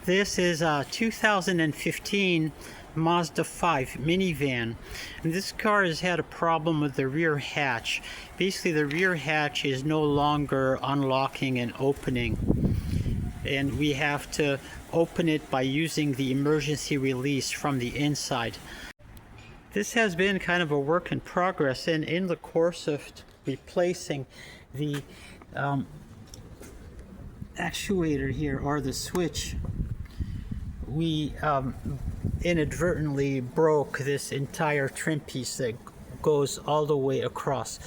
This is a 2015 Mazda 5 minivan. And this car has had a problem with the rear hatch. Basically, the rear hatch is no longer unlocking and opening. And we have to open it by using the emergency release from the inside. This has been kind of a work in progress, and in the course of replacing the actuator here, or the switch, we inadvertently broke this entire trim piece that goes all the way across.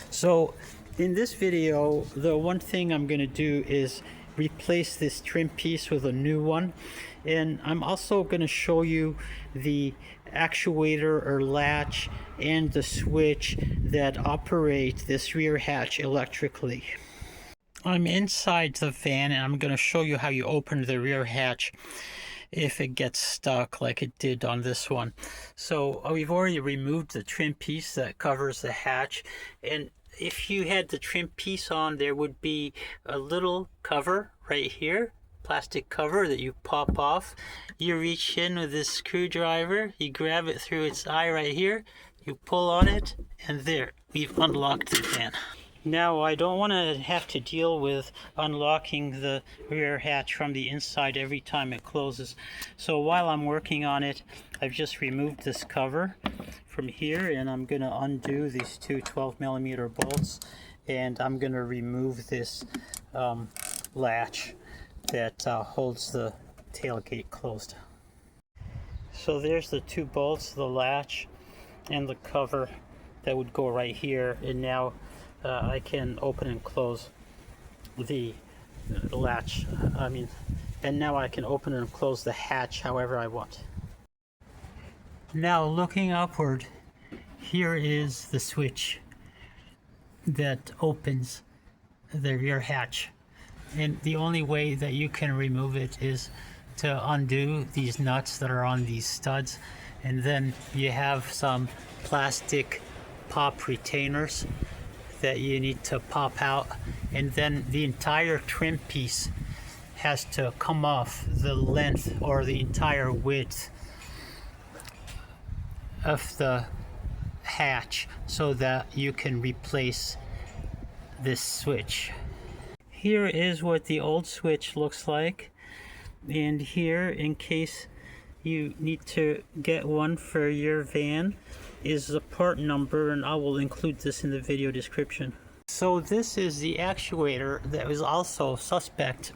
So in this video, the one thing I'm going to do is replace this trim piece with a new one, and I'm also going to show you the actuator or latch and the switch that operate this rear hatch electrically. I'm inside the van, and I'm going to show you how you open the rear hatch if it gets stuck like it did on this one. So we've already removed the trim piece that covers the hatch, and if you had the trim piece on, there would be a little cover right here, plastic cover that you pop off. You reach in with this screwdriver, you grab it through its eye right here, you pull on it, and there, we've unlocked the van. Now, I don't want to have to deal with unlocking the rear hatch from the inside every time it closes. So while I'm working on it, I've just removed this cover from here, and I'm going to undo these two 12mm bolts, and I'm going to remove this latch that holds the tailgate closed. So there's the two bolts, the latch and the cover that would go right here, and now I can open and close the latch, and now I can open and close the hatch however I want. Now, looking upward, here is the switch that opens the rear hatch, and the only way that you can remove it is to undo these nuts that are on these studs, and then you have some plastic pop retainers that you need to pop out, and then the entire trim piece has to come off the length or the entire width of the hatch so that you can replace this switch. Here is what the old switch looks like, and here, in case you need to get one for your van, is the part number, and I will include this in the video description. So this is the actuator that was also suspect,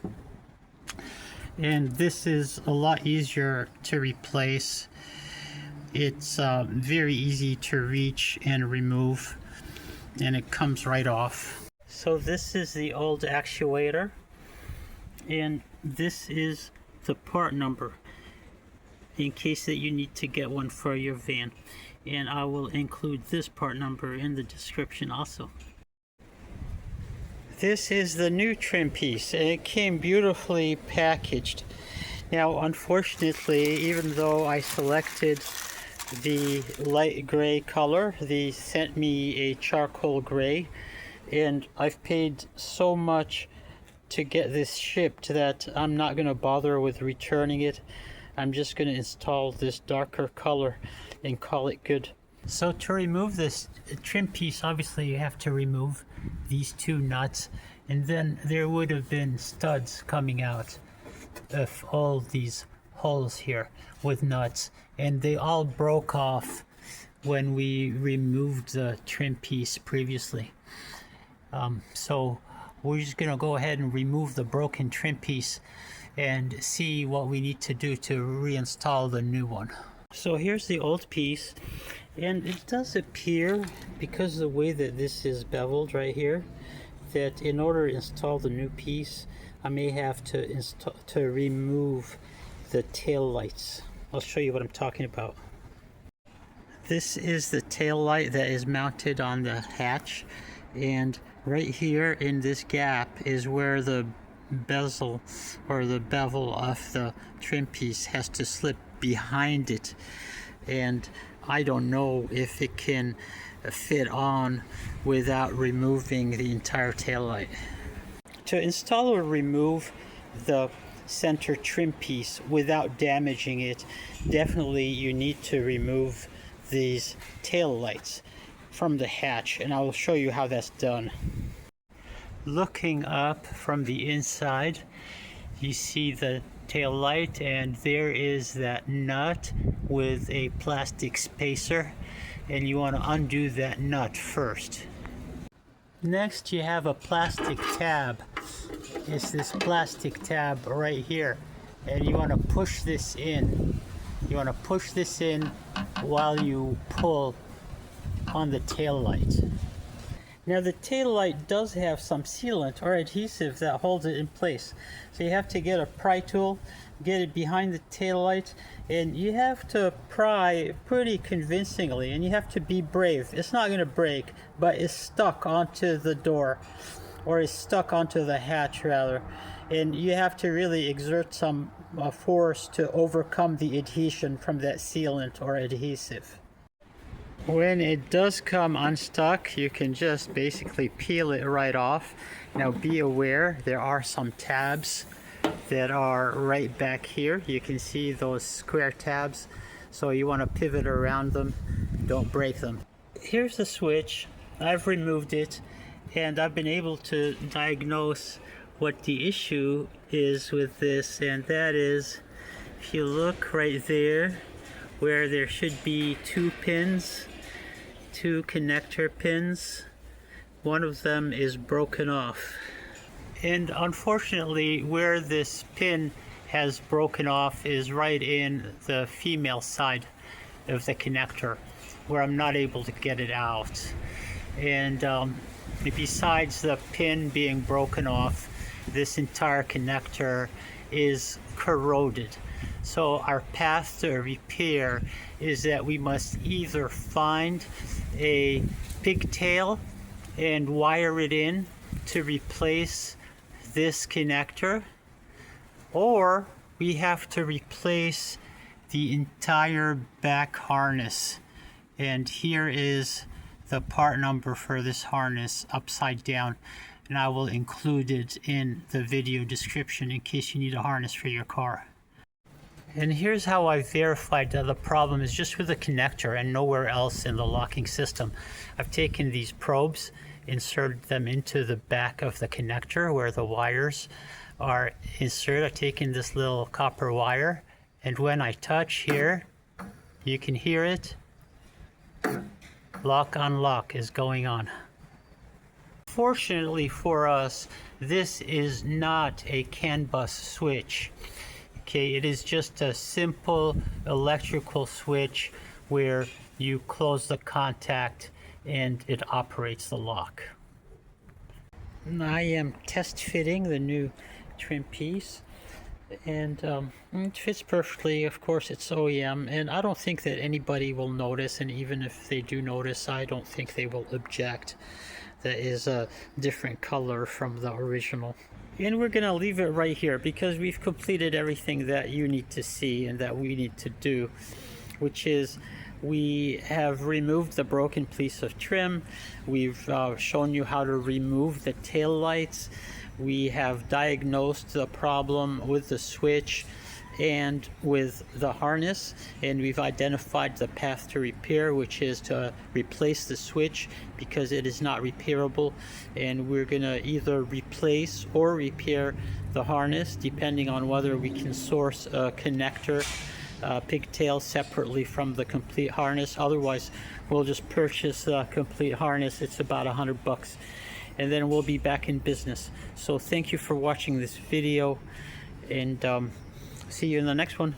and this is a lot easier to replace. It's very easy to reach and remove, and it comes right off. So this is the old actuator, and this is the part number in case that you need to get one for your van, and I will include this part number in the description also. This is the new trim piece, and it came beautifully packaged. Now, unfortunately, even though I selected the light gray color, they sent me a charcoal gray, and I've paid so much to get this shipped that I'm not going to bother with returning it. I'm just going to install this darker color and call it good. So to remove this trim piece, obviously you have to remove these two nuts, and then there would have been studs coming out of all these holes here with nuts, and they all broke off when we removed the trim piece previously. So we're just going to go ahead and remove the broken trim piece and see what we need to do to reinstall the new one. So here's the old piece, and it does appear, because of the way that this is beveled right here, that in order to install the new piece, I may have to remove the tail lights. I'll show you what I'm talking about. This is the tail light that is mounted on the hatch, and right here in this gap is where the bezel or the bevel of the trim piece has to slip behind it, and I don't know if it can fit on without removing the entire tail light. To install or remove the center trim piece without damaging it, definitely you need to remove these tail lights from the hatch, and I will show you how that's done. Looking up from the inside, you see the tail light, and there is that nut with a plastic spacer, and you want to undo that nut first. Next, you have a plastic tab. It's this plastic tab right here, and you want to push this in. You want to push this in while you pull on the tail light. Now the tail light does have some sealant or adhesive that holds it in place. So you have to get a pry tool, get it behind the tail light, and you have to pry pretty convincingly, and you have to be brave. It's not going to break, but it's stuck onto the door, or it's stuck onto the hatch rather. And you have to really exert some force to overcome the adhesion from that sealant or adhesive. When it does come unstuck, you can just basically peel it right off. Now be aware, there are some tabs that are right back here. You can see those square tabs, so you want to pivot around them, don't break them. Here's the switch. I've removed it, and I've been able to diagnose what the issue is with this, and that is, if you look right there where there should be two connector pins, one of them is broken off. And unfortunately, where this pin has broken off is right in the female side of the connector, where I'm not able to get it out. And besides the pin being broken off, this entire connector is corroded. So our path to repair is that we must either find a pigtail and wire it in to replace this connector, or we have to replace the entire back harness. And here is the part number for this harness upside down, and I will include it in the video description in case you need a harness for your car. And here's how I verified that the problem is just with the connector and nowhere else in the locking system. I've taken these probes, inserted them into the back of the connector where the wires are inserted. I've taken this little copper wire, and when I touch here, you can hear it. Lock unlock is going on. Fortunately for us, this is not a CAN bus switch. Okay, it is just a simple electrical switch where you close the contact and it operates the lock. I am test fitting the new trim piece, and it fits perfectly. Of course, it's OEM, and I don't think that anybody will notice, and even if they do notice, I don't think they will object. That is a different color from the original. And we're gonna leave it right here because we've completed everything that you need to see and that we need to do, which is we have removed the broken piece of trim. We've shown you how to remove the tail lights. We have diagnosed the problem with the switch and with the harness, and we've identified the path to repair, which is to replace the switch because it is not repairable, and we're gonna either replace or repair the harness depending on whether we can source a connector pigtail separately from the complete harness. Otherwise, we'll just purchase the complete harness. It's about $100, and then we'll be back in business. So thank you for watching this video, and see you in the next one.